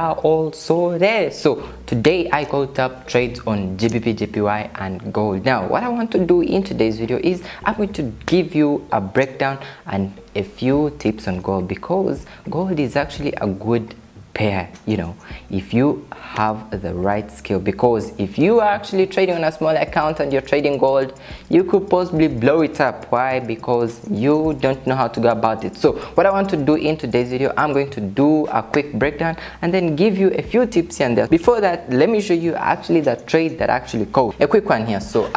are also there. So today I got up trades on GBP, JPY and gold. Now what I want to do in today's video is I'm going to give you a breakdown and a few tips on gold, because gold is actually a good pair, you know, if you have the right skill. Because if you are actually trading on a small account and you're trading gold, you could possibly blow it up. Why? Because you don't know how to go about it. So what I want to do in today's video, I'm going to do a quick breakdown and then give you a few tips here and there. Before that, let me show you actually the trade that actually caught. A quick one here. So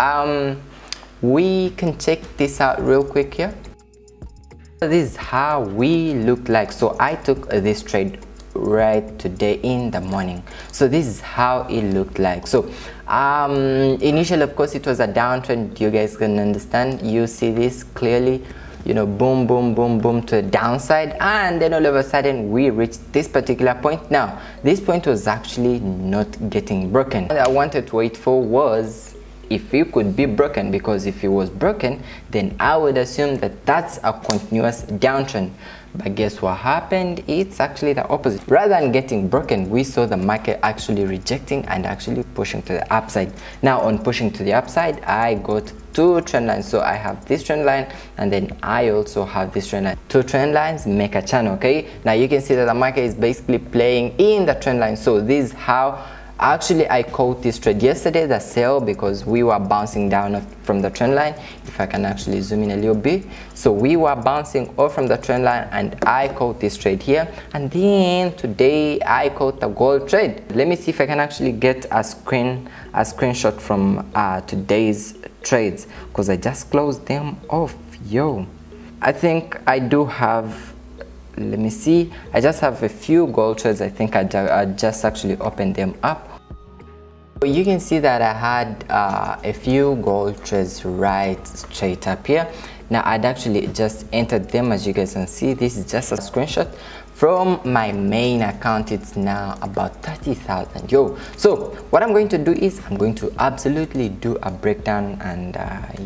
we can check this out real quick here. This is how we look like. So I took this trade right today in the morning. So this is how it looked like. So initially, of course, it was a downtrend. You guys can understand, you see this clearly, you know, boom boom boom boom to the downside, and then all of a sudden we reached this particular point. Now this point was actually not getting broken. What I wanted to wait for was if it could be broken, because if it was broken, then I would assume that that's a continuous downtrend. But guess what happened? It's actually the opposite. Rather than getting broken, we saw the market actually rejecting and actually pushing to the upside. Now on pushing to the upside, I got two trend lines. So I have this trend line and then I also have this trend line. Two trend lines make a channel. Okay, now you can see that the market is basically playing in the trend line. So this is how actually I caught this trade yesterday, the sell, because we were bouncing down from the trend line. If I can actually zoom in a little bit, so we were bouncing off from the trend line and I caught this trade here. And then today I caught the gold trade. Let me see if I can actually get a screenshot from today's trades, because I just closed them off. Yo, I think I do have, let me see, I just have a few gold trades. I think I just actually opened them up. You can see that I had a few gold trades right straight up here. Now I'd actually just entered them. As you guys can see, this is just a screenshot from my main account. It's now about 30,000. Yo, so what I'm going to do is I'm going to absolutely do a breakdown, and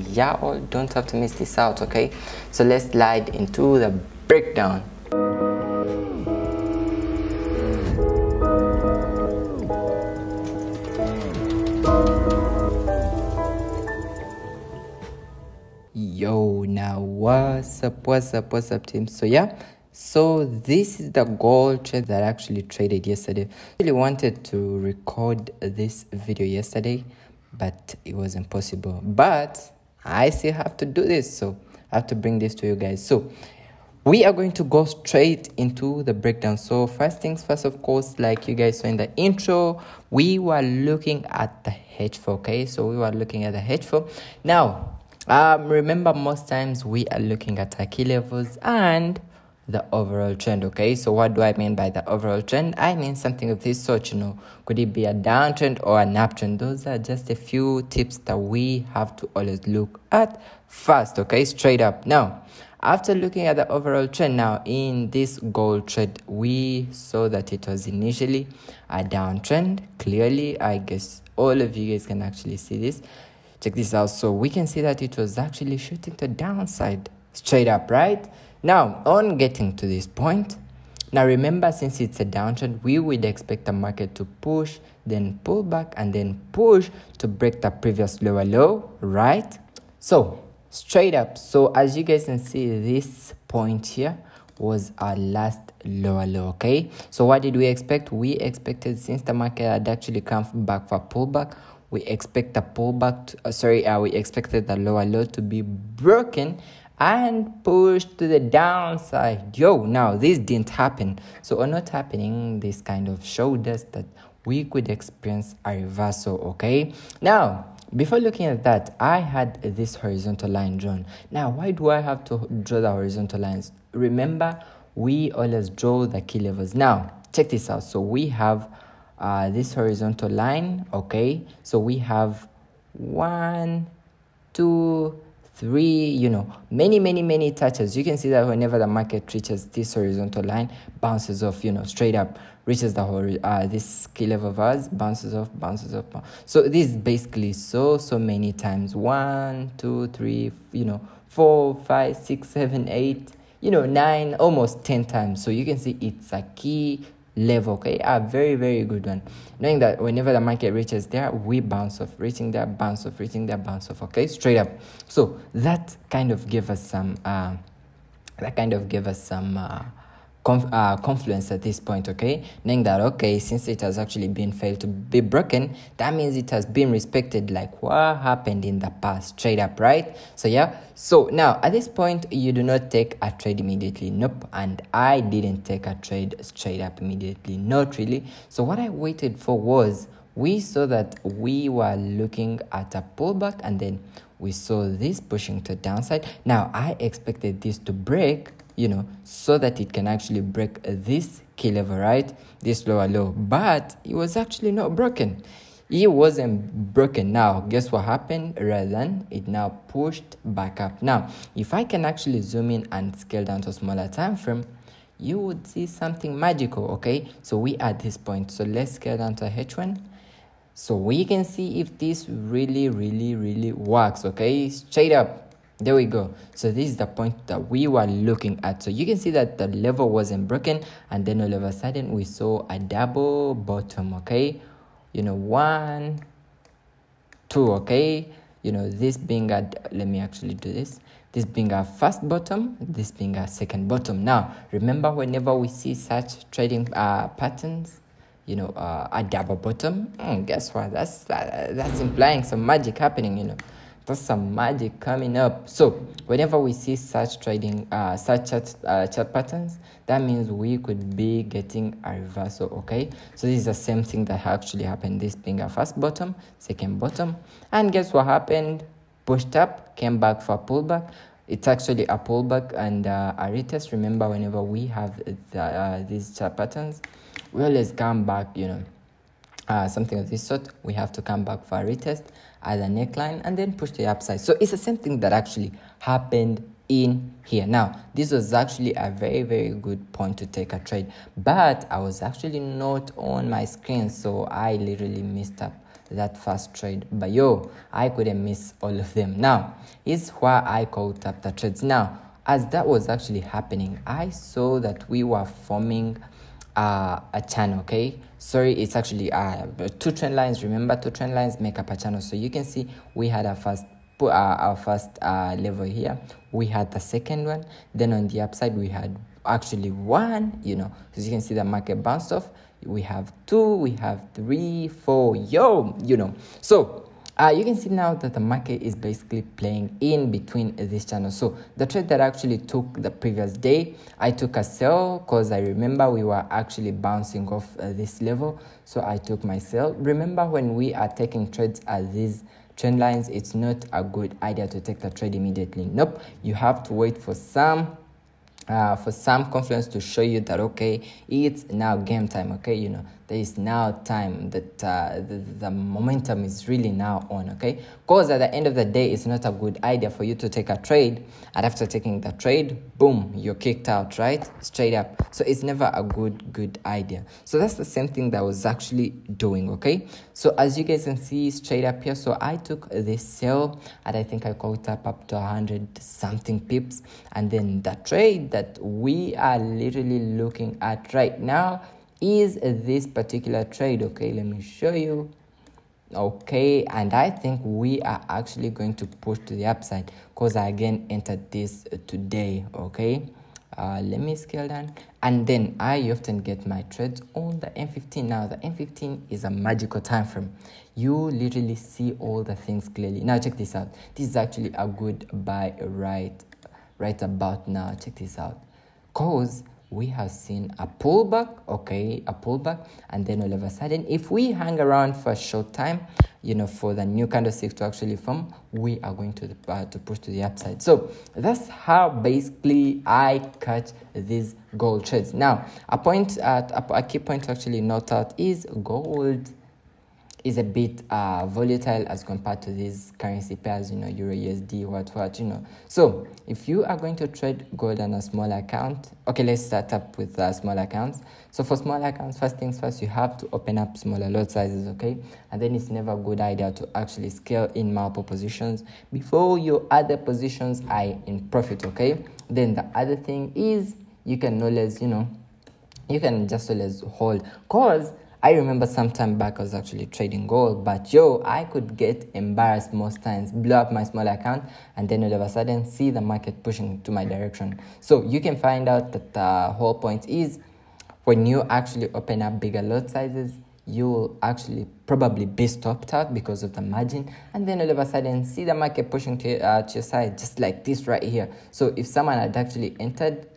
yeah, all don't have to miss this out. Okay, so let's slide into the breakdown. Yo, now what's up team? So yeah, so this is the gold trade that I actually traded yesterday. I really wanted to record this video yesterday, but it was impossible. But I still have to do this, so I have to bring this to you guys. So we are going to go straight into the breakdown. So first things first, of course, like you guys saw in the intro, we were looking at the H4. Okay, so we were looking at the H4. Now remember, most times we are looking at our key levels and the overall trend. Okay, so what do I mean by the overall trend? I mean something of this sort, you know, could it be a downtrend or an uptrend? Those are just a few tips that we have to always look at first. Okay, straight up. Now after looking at the overall trend, now in this gold trade, we saw that it was initially a downtrend. Clearly, I guess all of you guys can actually see this. Check this out. So we can see that it was actually shooting to downside straight up, right? Now on getting to this point, now remember, since it's a downtrend, we would expect the market to push, then pull back, and then push to break the previous lower low, right? So straight up, so as you guys can see, this point here was our last lower low. Okay, so what did we expect? We expected, since the market had actually come back for pullback, we expect a pullback we expected the lower low to be broken and pushed to the downside. Yo, now this didn't happen. So on not happening, this kind of showed us that we could experience a reversal. Okay, now before looking at that, I had this horizontal line drawn. Now why do I have to draw the horizontal lines? Remember, we always draw the key levels. Now check this out. So we have this horizontal line. Okay, so we have 1, 2, 3, you know, many touches. You can see that whenever the market reaches this horizontal line, bounces off, you know, straight up, reaches the this key level of ours, bounces off. So this is basically so many times. 1, 2, 3, you know, 4, 5, 6, 7, 8, you know, 9, almost 10 times. So you can see it's a key level, okay, a very, very good one, knowing that whenever the market reaches there, we bounce off, reaching there, bounce off, reaching there, bounce off, okay, straight up. So that kind of gave us some confluence at this point, okay, knowing that, okay, since it has actually been failed to be broken, that means it has been respected, like what happened in the past, straight up, right? So yeah, so now at this point, you do not take a trade immediately. Nope. And I didn't take a trade straight up immediately, not really. So what I waited for was, we saw that we were looking at a pullback, and then we saw this pushing to downside. Now I expected this to break, so that it can actually break this key level, right? This lower low, but it was actually not broken. It wasn't broken. Now, guess what happened? Rather than it now pushed back up. Now, if I can actually zoom in and scale down to a smaller time frame, you would see something magical, okay? So we at this point, so let's scale down to H1. So we can see if this really, really, really works, okay? Straight up. There we go. So this is the point that we were looking at. So you can see that the level wasn't broken, and then all of a sudden we saw a double bottom, okay? 1, 2, okay? This being a, let me actually do this. This being a first bottom, this being a second bottom. Now, remember, whenever we see such trading patterns, a double bottom, guess what? That's implying some magic happening, That's some magic coming up. So whenever we see such trading, such chart patterns, that means we could be getting a reversal, okay? So this is the same thing that actually happened, this being a first bottom, second bottom. And guess what happened? Pushed up, came back for a pullback. It's actually a pullback and a retest. Remember, whenever we have these chart patterns, we always come back, something of this sort. We have to come back for a retest at the neckline and then push the upside. So it's the same thing that actually happened in here. Now, this was actually a very, very good point to take a trade, but I was actually not on my screen, so I literally missed up that first trade. But I couldn't miss all of them. Now, here's why I caught up the trades. Now, as that was actually happening, I saw that we were forming a channel, okay? Sorry, it's actually two trend lines. Remember, two trend lines make up a channel. So you can see we had our first level here. We had the second one. Then on the upside, we had actually one, because you can see the market bounced off. We have 2, we have 3, 4, So you can see now that the market is basically playing in between this channel. So the trade that I actually took the previous day, I took a sell because I remember we were actually bouncing off this level. So I took my sell. Remember, when we are taking trades at these trend lines, it's not a good idea to take the trade immediately. Nope, you have to wait for some confluence to show you that, okay, it's now game time, okay? There is now time that the momentum is really now on, okay? Because at the end of the day, it's not a good idea for you to take a trade, and after taking the trade, boom, you're kicked out, right? Straight up. So it's never a good idea. So that's the same thing that I was actually doing, okay? So as you guys can see straight up here, so I took this sell, and I think I caught up to 100 something pips, and then the trade that we are literally looking at right now is this particular trade, okay? Let me show you. Okay, and I think we are actually going to push to the upside because I again entered this today, okay? Let me scale down, and then I often get my trades on the M15. Now the M15 is a magical time frame. You literally see all the things clearly. Now check this out. This is actually a good buy right about now. Check this out, because we have seen a pullback, okay, a pullback, and then all of a sudden, if we hang around for a short time, for the new candlestick to actually form, we are going to push to the upside. So that's how basically I catch these gold trades. Now, a key point to actually note out is gold is a bit volatile as compared to these currency pairs, Euro USD, what. So if you are going to trade gold on a small account, okay, let's start up with small accounts. So for small accounts, first things first, you have to open up smaller lot sizes, okay? And then it's never a good idea to actually scale in multiple positions before your other positions are in profit, okay? Then the other thing is you can always, you can just always hold. Cause I remember some time back I was actually trading gold, but yo, I could get embarrassed most times, blow up my small account, and then all of a sudden see the market pushing to my direction. So you can find out that the whole point is when you actually open up bigger lot sizes, you will actually probably be stopped out because of the margin, and then all of a sudden see the market pushing to your side, just like this right here. So if someone had actually entered,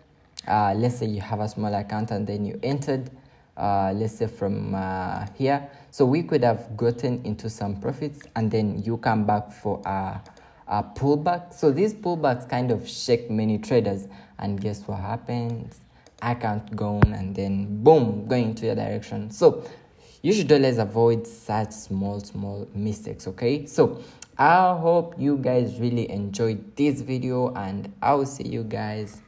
let's say you have a small account and then you entered, let's say from here, so we could have gotten into some profits, and then you come back for a pullback. So these pullbacks kind of shake many traders, and guess what happens? Account gone, and then boom, going into your direction. So you should always avoid such small mistakes. Okay, so I hope you guys really enjoyed this video, and I'll see you guys